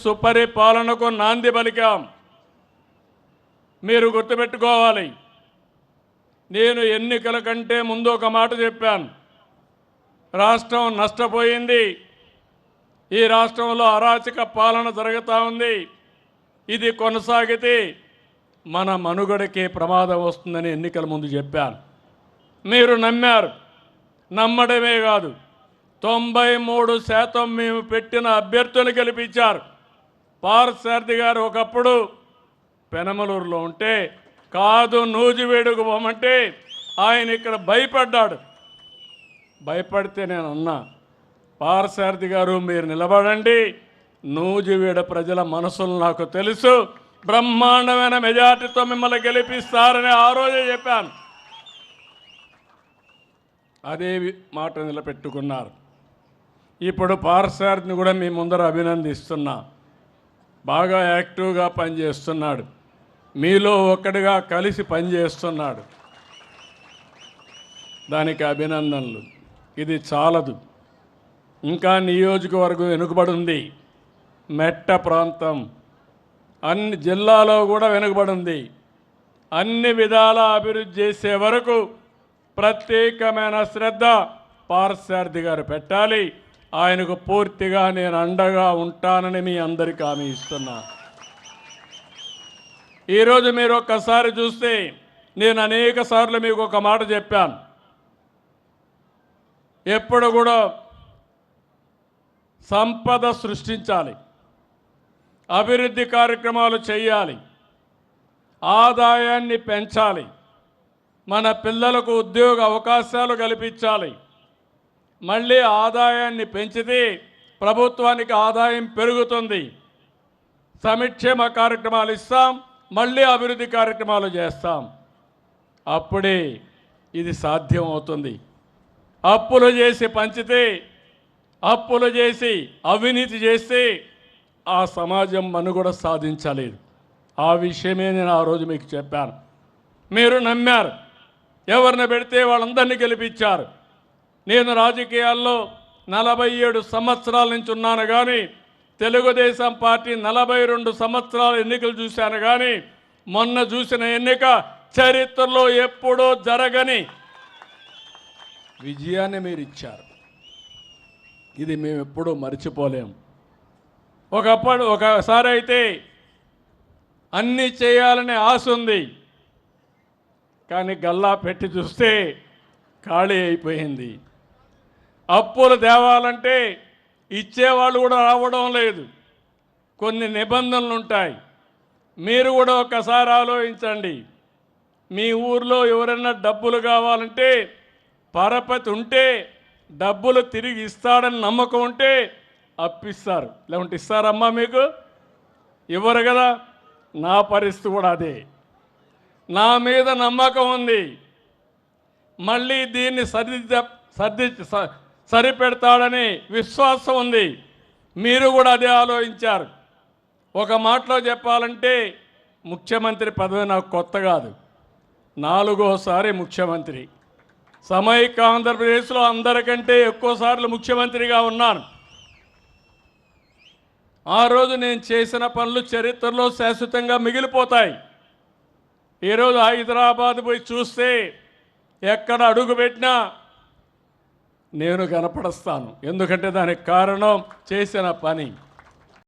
సుపరిపాలనకు నాంది పలికాం. మీరు గుర్తుపెట్టుకోవాలి, నేను ఎన్నికల కంటే ముందు ఒక మాట చెప్పాను. రాష్ట్రం నష్టపోయింది, ఈ రాష్ట్రంలో అరాచక పాలన జరుగుతూ ఉంది, ఇది కొనసాగితే మన మనుగడకే ప్రమాదం వస్తుందని ఎన్నికల ముందు చెప్పాను. మీరు నమ్మారు. నమ్మడమే కాదు, 93% మేము పెట్టిన అభ్యర్థులు గెలిపించారు. పార్థసారథి గారు ఒకప్పుడు పెనమలూరులో ఉంటే కాదు నూజివీడుకు పోమంటే ఆయన ఇక్కడ భయపడ్డాడు. భయపడితే నేను అన్నా, పార్థసారథి గారు మీరు నిలబడండి, నూజివీడు ప్రజల మనసులు నాకు తెలుసు, బ్రహ్మాండమైన మెజార్టీతో మిమ్మల్ని గెలిపిస్తారని ఆ రోజే చెప్పాను. అదే మాట నిలబెట్టుకున్నారు. ఇప్పుడు పార్థసారథిని కూడా మీ ముందర అభినందిస్తున్నా. బాగా యాక్టివ్గా పనిచేస్తున్నాడు, మీలో ఒక్కడిగా కలిసి పనిచేస్తున్నాడు, దానికి అభినందనలు. ఇది చాలదు, ఇంకా నియోజకవర్గం వెనుకబడి ఉంది, మెట్ట ప్రాంతం అన్ని జిల్లాలో కూడా వెనుకబడి ఉంది. అన్ని విధాల అభివృద్ధి చేసే వరకు ప్రత్యేకమైన శ్రద్ధ పార్థసారథి గారు పెట్టాలి. ఆయనకు పూర్తిగా నేను అండగా ఉంటానని మీ అందరికీ హామీ ఇస్తున్నా. ఈరోజు మీరు ఒక్కసారి చూస్తే నేను అనేక సార్లు మీకు ఒక మాట చెప్పాను. ఎప్పుడు కూడా సంపద సృష్టించాలి, అభివృద్ధి కార్యక్రమాలు చేయాలి, ఆదాయాన్ని పెంచాలి, మన పిల్లలకు ఉద్యోగ అవకాశాలు కల్పించాలి. మళ్ళీ ఆదాయాన్ని పెంచితే ప్రభుత్వానికి ఆదాయం పెరుగుతుంది, సంక్షేమ కార్యక్రమాలు ఇస్తాం, మళ్ళీ అభివృద్ధి కార్యక్రమాలు చేస్తాం. అప్పుడే ఇది సాధ్యం అవుతుంది. అప్పులు చేసి పంచితే, అప్పులు చేసి అవినీతి చేస్తే ఆ సమాజం మనుగడ సాధించలేదు. ఆ విషయమే నేను ఆ రోజు మీకు చెప్పాను. మీరు నమ్మారు, ఎవరిని పెడితే వాళ్ళందరినీ గెలిపించారు. నేను రాజకీయాల్లో 47 సంవత్సరాల నుంచి ఉన్నాను, కానీ తెలుగుదేశం పార్టీ 42 సంవత్సరాల ఎన్నికలు చూశాను, కానీ మొన్న చూసిన ఎన్నిక చరిత్రలో ఎప్పుడూ జరగని విజయాన్ని మీరు ఇచ్చారు. ఇది మేము ఎప్పుడూ మర్చిపోలేము. ఒకసారి అయితే అన్నీ చేయాలనే ఆశ ఉంది, కానీ గల్లా పెట్టి చూస్తే ఖాళీ అయిపోయింది. అప్పులు తేవాలంటే ఇచ్చేవాళ్ళు కూడా రావడం లేదు, కొన్ని నిబంధనలు ఉంటాయి. మీరు కూడా ఒకసారి ఆలోచించండి. మీ ఊర్లో ఎవరైనా డబ్బులు కావాలంటే పరపతి ఉంటే, డబ్బులు తిరిగి ఇస్తాడని నమ్మకం ఉంటే అప్పిస్తారు, లేకుంటే ఇస్తారమ్మా? మీకు ఇవ్వరు కదా. నా పరిస్థితి కూడా అదే. నా మీద నమ్మకం ఉంది, మళ్ళీ దీన్ని సరిపెడతాడని విశ్వాసం ఉంది. మీరు కూడా అదే ఆలోచించారు. ఒక మాటలో చెప్పాలంటే ముఖ్యమంత్రి పదవి నాకు కొత్త కాదు, 4వసారి ముఖ్యమంత్రి. సమైక్య ఆంధ్రప్రదేశ్లో అందరికంటే ఎక్కువసార్లు ముఖ్యమంత్రిగా ఉన్నాను. ఆ రోజు నేను చేసిన పనులు చరిత్రలో శాశ్వతంగా మిగిలిపోతాయి. ఈరోజు హైదరాబాద్ పోయి చూస్తే ఎక్కడ అడుగు పెట్టినా నేను కనపడస్తాను, ఎందుకంటే దానికి కారణం చేసిన పని.